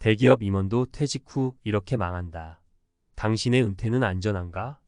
대기업 임원도 퇴직 후 이렇게 망한다. 당신의 은퇴는 안전한가?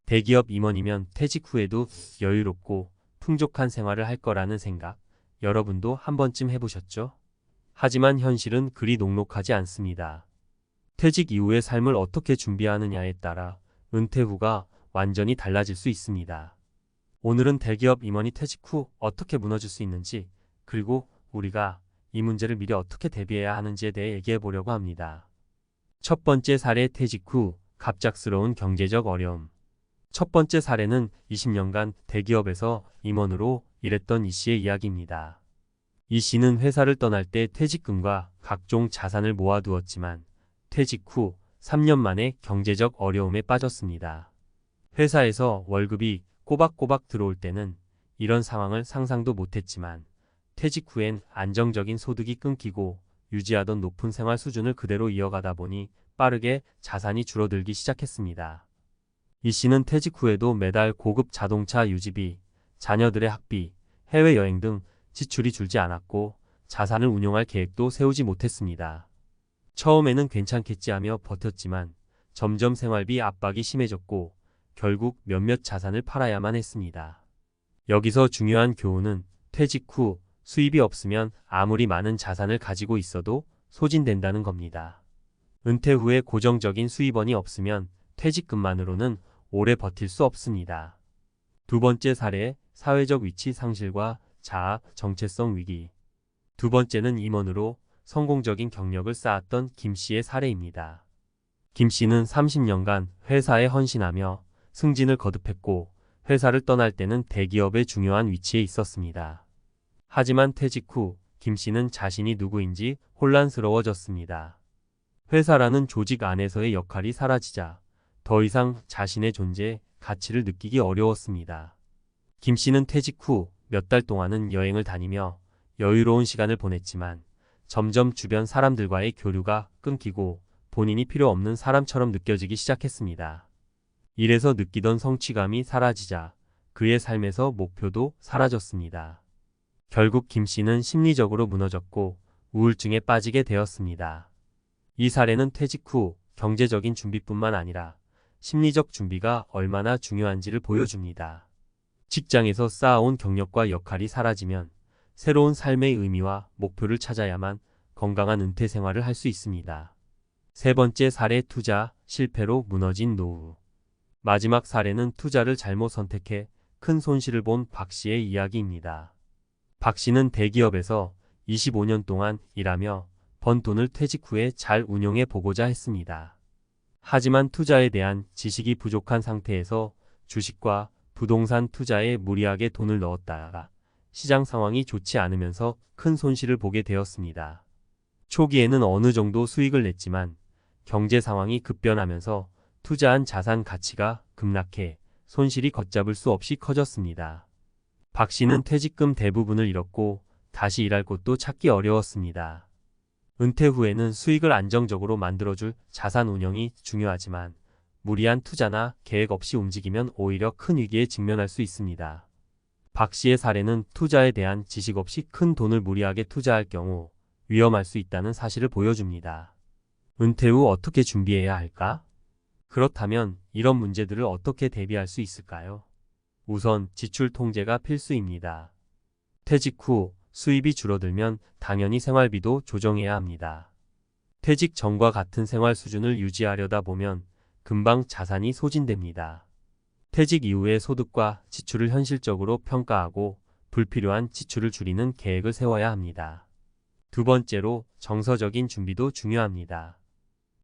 대기업 임원이면 퇴직 후에도 여유롭고 풍족한 생활을 할 거라는 생각, 여러분도 한 번쯤 해보셨죠? 하지만 현실은 그리 녹록하지 않습니다. 퇴직 이후의 삶을 어떻게 준비하느냐에 따라 은퇴 후가 완전히 달라질 수 있습니다. 오늘은 대기업 임원이 퇴직 후 어떻게 무너질 수 있는지, 그리고 우리가 이 문제를 미리 어떻게 대비해야 하는지에 대해 얘기해 보려고 합니다. 첫 번째 사례, 퇴직 후 갑작스러운 경제적 어려움. 첫 번째 사례는 20년간 대기업에서 임원으로 일했던 이 씨의 이야기입니다. 이 씨는 회사를 떠날 때 퇴직금과 각종 자산을 모아두었지만 퇴직 후 3년 만에 경제적 어려움에 빠졌습니다. 회사에서 월급이 꼬박꼬박 들어올 때는 이런 상황을 상상도 못했지만 퇴직 후엔 안정적인 소득이 끊기고 유지하던 높은 생활 수준을 그대로 이어가다 보니 빠르게 자산이 줄어들기 시작했습니다. 이 씨는 퇴직 후에도 매달 고급 자동차 유지비, 자녀들의 학비, 해외여행 등 지출이 줄지 않았고 자산을 운용할 계획도 세우지 못했습니다. 처음에는 괜찮겠지 하며 버텼지만 점점 생활비 압박이 심해졌고 결국 몇몇 자산을 팔아야만 했습니다. 여기서 중요한 교훈은 퇴직 후 수입이 없으면 아무리 많은 자산을 가지고 있어도 소진된다는 겁니다. 은퇴 후에 고정적인 수입원이 없으면 퇴직금만으로는 오래 버틸 수 없습니다. 두 번째 사례, 사회적 위치 상실과 자아 정체성 위기. 두 번째는 임원으로 성공적인 경력을 쌓았던 김 씨의 사례입니다. 김 씨는 30년간 회사에 헌신하며 승진을 거듭했고 회사를 떠날 때는 대기업의 중요한 위치에 있었습니다. 하지만 퇴직 후 김 씨는 자신이 누구인지 혼란스러워졌습니다. 회사라는 조직 안에서의 역할이 사라지자 더 이상 자신의 존재, 가치를 느끼기 어려웠습니다. 김 씨는 퇴직 후 몇 달 동안은 여행을 다니며 여유로운 시간을 보냈지만 점점 주변 사람들과의 교류가 끊기고 본인이 필요 없는 사람처럼 느껴지기 시작했습니다. 일에서 느끼던 성취감이 사라지자 그의 삶에서 목표도 사라졌습니다. 결국 김 씨는 심리적으로 무너졌고 우울증에 빠지게 되었습니다. 이 사례는 퇴직 후 경제적인 준비뿐만 아니라 심리적 준비가 얼마나 중요한지를 보여줍니다. 직장에서 쌓아온 경력과 역할이 사라지면 새로운 삶의 의미와 목표를 찾아야만 건강한 은퇴 생활을 할 수 있습니다. 세 번째 사례, 투자 실패로 무너진 노후. 마지막 사례는 투자를 잘못 선택해 큰 손실을 본 박 씨의 이야기입니다. 박 씨는 대기업에서 25년 동안 일하며 번 돈을 퇴직 후에 잘 운용해 보고자 했습니다. 하지만 투자에 대한 지식이 부족한 상태에서 주식과 부동산 투자에 무리하게 돈을 넣었다가 시장 상황이 좋지 않으면서 큰 손실을 보게 되었습니다. 초기에는 어느 정도 수익을 냈지만 경제 상황이 급변하면서 투자한 자산 가치가 급락해 손실이 걷잡을 수 없이 커졌습니다. 박 씨는 퇴직금 대부분을 잃었고 다시 일할 곳도 찾기 어려웠습니다. 은퇴 후에는 수익을 안정적으로 만들어줄 자산 운영이 중요하지만 무리한 투자나 계획 없이 움직이면 오히려 큰 위기에 직면할 수 있습니다. 박 씨의 사례는 투자에 대한 지식 없이 큰 돈을 무리하게 투자할 경우 위험할 수 있다는 사실을 보여줍니다. 은퇴 후 어떻게 준비해야 할까? 그렇다면 이런 문제들을 어떻게 대비할 수 있을까요? 우선 지출 통제가 필수입니다. 퇴직 후 수입이 줄어들면 당연히 생활비도 조정해야 합니다. 퇴직 전과 같은 생활 수준을 유지하려다 보면 금방 자산이 소진됩니다. 퇴직 이후의 소득과 지출을 현실적으로 평가하고 불필요한 지출을 줄이는 계획을 세워야 합니다. 두 번째로 정서적인 준비도 중요합니다.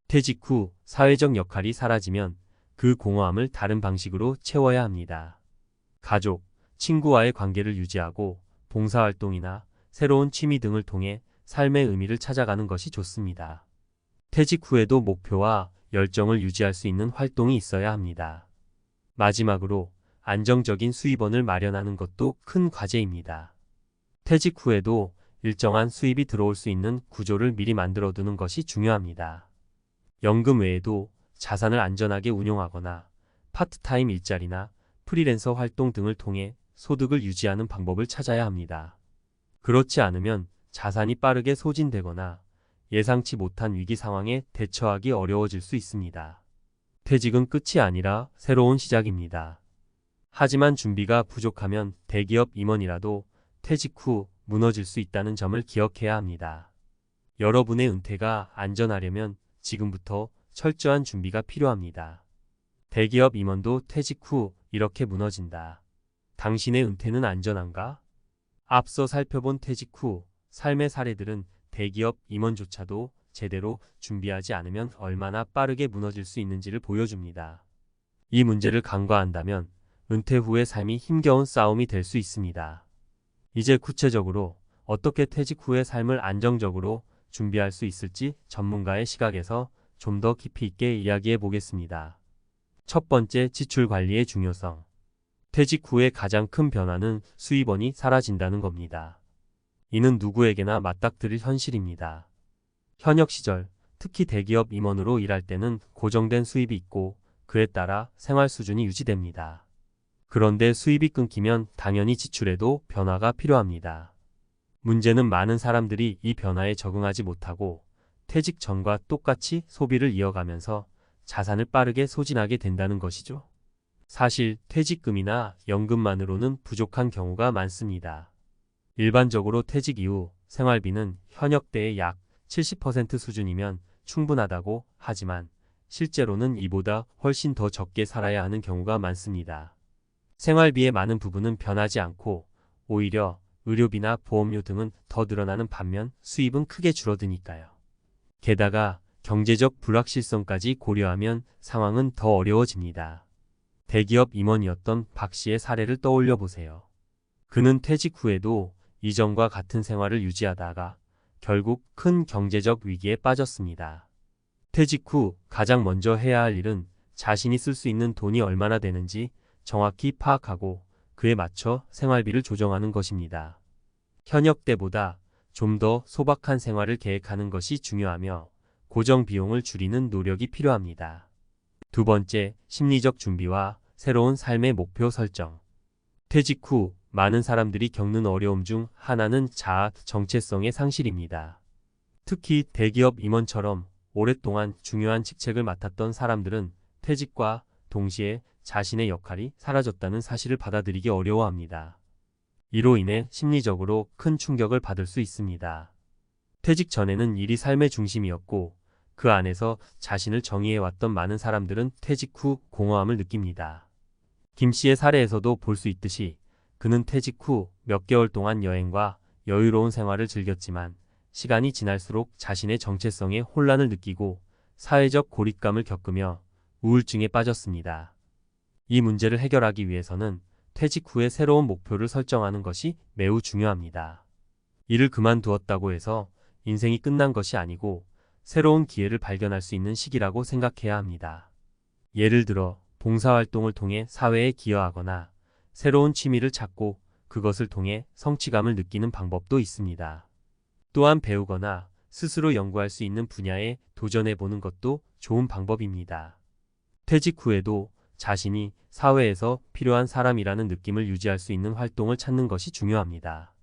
퇴직 후 사회적 역할이 사라지면 그 공허함을 다른 방식으로 채워야 합니다. 가족, 친구와의 관계를 유지하고 봉사활동이나 새로운 취미 등을 통해 삶의 의미를 찾아가는 것이 좋습니다. 퇴직 후에도 목표와 열정을 유지할 수 있는 활동이 있어야 합니다. 마지막으로 안정적인 수입원을 마련하는 것도 큰 과제입니다. 퇴직 후에도 일정한 수입이 들어올 수 있는 구조를 미리 만들어두는 것이 중요합니다. 연금 외에도 자산을 안전하게 운용하거나 파트타임 일자리나 프리랜서 활동 등을 통해 소득을 유지하는 방법을 찾아야 합니다. 그렇지 않으면 자산이 빠르게 소진되거나 예상치 못한 위기 상황에 대처하기 어려워질 수 있습니다. 퇴직은 끝이 아니라 새로운 시작입니다. 하지만 준비가 부족하면 대기업 임원이라도 퇴직 후 무너질 수 있다는 점을 기억해야 합니다. 여러분의 은퇴가 안전하려면 지금부터 철저한 준비가 필요합니다. 대기업 임원도 퇴직 후 이렇게 무너진다. 당신의 은퇴는 안전한가? 앞서 살펴본 퇴직 후 삶의 사례들은 대기업 임원조차도 제대로 준비하지 않으면 얼마나 빠르게 무너질 수 있는지를 보여줍니다. 이 문제를 간과한다면 은퇴 후의 삶이 힘겨운 싸움이 될 수 있습니다. 이제 구체적으로 어떻게 퇴직 후의 삶을 안정적으로 준비할 수 있을지 전문가의 시각에서 좀 더 깊이 있게 이야기해 보겠습니다. 첫 번째, 지출 관리의 중요성. 퇴직 후의 가장 큰 변화는 수입원이 사라진다는 겁니다. 이는 누구에게나 맞닥뜨릴 현실입니다. 현역 시절, 특히 대기업 임원으로 일할 때는 고정된 수입이 있고 그에 따라 생활 수준이 유지됩니다. 그런데 수입이 끊기면 당연히 지출에도 변화가 필요합니다. 문제는 많은 사람들이 이 변화에 적응하지 못하고 퇴직 전과 똑같이 소비를 이어가면서 자산을 빠르게 소진하게 된다는 것이죠. 사실 퇴직금이나 연금만으로는 부족한 경우가 많습니다. 일반적으로 퇴직 이후 생활비는 현역 때의 약 70% 수준이면 충분하다고 하지만 실제로는 이보다 훨씬 더 적게 살아야 하는 경우가 많습니다. 생활비의 많은 부분은 변하지 않고 오히려 의료비나 보험료 등은 더 늘어나는 반면 수입은 크게 줄어드니까요. 게다가 경제적 불확실성까지 고려하면 상황은 더 어려워집니다. 대기업 임원이었던 박 씨의 사례를 떠올려 보세요. 그는 퇴직 후에도 이전과 같은 생활을 유지하다가 결국 큰 경제적 위기에 빠졌습니다. 퇴직 후 가장 먼저 해야 할 일은 자신이 쓸 수 있는 돈이 얼마나 되는지 정확히 파악하고 그에 맞춰 생활비를 조정하는 것입니다. 현역 때보다 좀 더 소박한 생활을 계획하는 것이 중요하며 고정 비용을 줄이는 노력이 필요합니다. 두 번째, 심리적 준비와 새로운 삶의 목표 설정. 퇴직 후 많은 사람들이 겪는 어려움 중 하나는 자아 정체성의 상실입니다. 특히 대기업 임원처럼 오랫동안 중요한 직책을 맡았던 사람들은 퇴직과 동시에 자신의 역할이 사라졌다는 사실을 받아들이기 어려워합니다. 이로 인해 심리적으로 큰 충격을 받을 수 있습니다. 퇴직 전에는 일이 삶의 중심이었고 그 안에서 자신을 정의해왔던 많은 사람들은 퇴직 후 공허함을 느낍니다. 김 씨의 사례에서도 볼 수 있듯이 그는 퇴직 후 몇 개월 동안 여행과 여유로운 생활을 즐겼지만 시간이 지날수록 자신의 정체성에 혼란을 느끼고 사회적 고립감을 겪으며 우울증에 빠졌습니다. 이 문제를 해결하기 위해서는 퇴직 후에 새로운 목표를 설정하는 것이 매우 중요합니다. 일을 그만두었다고 해서 인생이 끝난 것이 아니고 새로운 기회를 발견할 수 있는 시기라고 생각해야 합니다. 예를 들어 봉사활동을 통해 사회에 기여하거나 새로운 취미를 찾고 그것을 통해 성취감을 느끼는 방법도 있습니다. 또한 배우거나 스스로 연구할 수 있는 분야에 도전해보는 것도 좋은 방법입니다. 퇴직 후에도 자신이 사회에서 필요한 사람이라는 느낌을 유지할 수 있는 활동을 찾는 것이 중요합니다.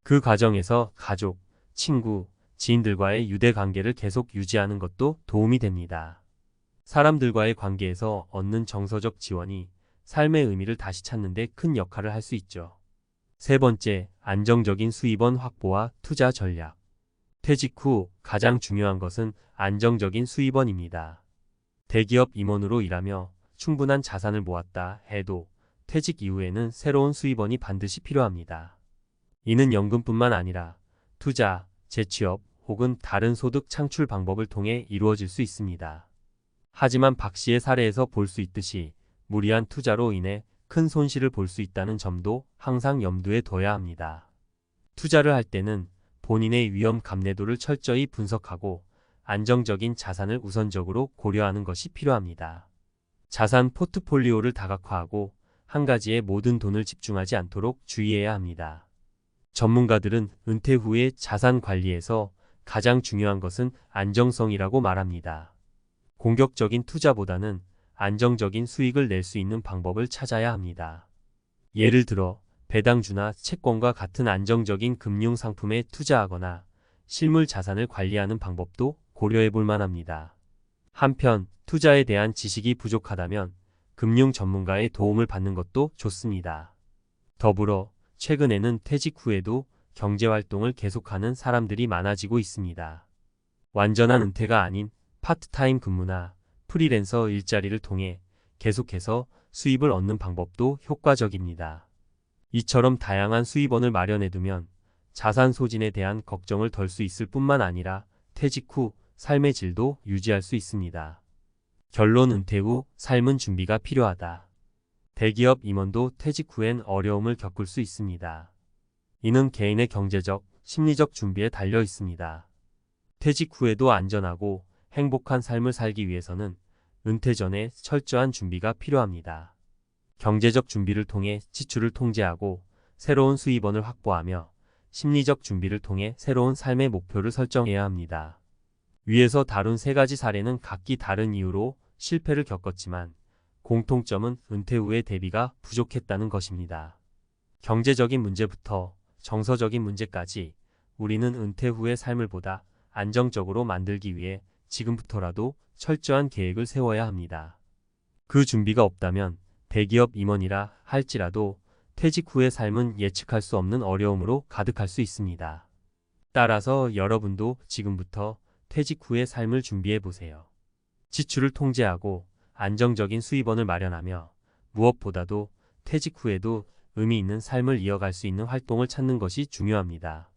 그 과정에서 가족, 친구, 지인들과의 유대관계를 계속 유지하는 것도 도움이 됩니다. 사람들과의 관계에서 얻는 정서적 지원이 삶의 의미를 다시 찾는 데 큰 역할을 할 수 있죠. 세 번째, 안정적인 수입원 확보와 투자 전략. 퇴직 후 가장 중요한 것은 안정적인 수입원입니다. 대기업 임원으로 일하며 충분한 자산을 모았다 해도 퇴직 이후에는 새로운 수입원이 반드시 필요합니다. 이는 연금뿐만 아니라 투자, 재취업 혹은 다른 소득 창출 방법을 통해 이루어질 수 있습니다. 하지만 박 씨의 사례에서 볼 수 있듯이 무리한 투자로 인해 큰 손실을 볼 수 있다는 점도 항상 염두에 둬야 합니다. 투자를 할 때는 본인의 위험 감내도를 철저히 분석하고 안정적인 자산을 우선적으로 고려하는 것이 필요합니다. 자산 포트폴리오를 다각화하고 한 가지에 모든 돈을 집중하지 않도록 주의해야 합니다. 전문가들은 은퇴 후의 자산 관리에서 가장 중요한 것은 안정성이라고 말합니다. 공격적인 투자보다는 안정적인 수익을 낼 수 있는 방법을 찾아야 합니다. 예를 들어 배당주나 채권과 같은 안정적인 금융 상품에 투자하거나 실물 자산을 관리하는 방법도 고려해 볼 만합니다. 한편 투자에 대한 지식이 부족하다면 금융 전문가의 도움을 받는 것도 좋습니다. 더불어 최근에는 퇴직 후에도 경제활동을 계속하는 사람들이 많아지고 있습니다. 완전한 은퇴가 아닌 파트타임 근무나 프리랜서 일자리를 통해 계속해서 수입을 얻는 방법도 효과적입니다. 이처럼 다양한 수입원을 마련해두면 자산 소진에 대한 걱정을 덜 수 있을 뿐만 아니라 퇴직 후 삶의 질도 유지할 수 있습니다. 결론: 은퇴 후 삶은 준비가 필요하다. 대기업 임원도 퇴직 후엔 어려움을 겪을 수 있습니다. 이는 개인의 경제적, 심리적 준비에 달려 있습니다. 퇴직 후에도 안전하고 행복한 삶을 살기 위해서는 은퇴 전에 철저한 준비가 필요합니다. 경제적 준비를 통해 지출을 통제하고 새로운 수입원을 확보하며 심리적 준비를 통해 새로운 삶의 목표를 설정해야 합니다. 위에서 다룬 세 가지 사례는 각기 다른 이유로 실패를 겪었지만 공통점은 은퇴 후의 대비가 부족했다는 것입니다. 경제적인 문제부터 정서적인 문제까지 우리는 은퇴 후의 삶을 보다 안정적으로 만들기 위해 지금부터라도 철저한 계획을 세워야 합니다. 그 준비가 없다면 대기업 임원이라 할지라도 퇴직 후의 삶은 예측할 수 없는 어려움으로 가득할 수 있습니다. 따라서 여러분도 지금부터 퇴직 후의 삶을 준비해 보세요. 지출을 통제하고 안정적인 수입원을 마련하며 무엇보다도 퇴직 후에도 의미 있는 삶을 이어갈 수 있는 활동을 찾는 것이 중요합니다.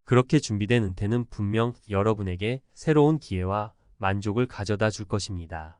그렇게 준비된 은퇴는 분명 여러분에게 새로운 기회와 만족을 가져다 줄 것입니다.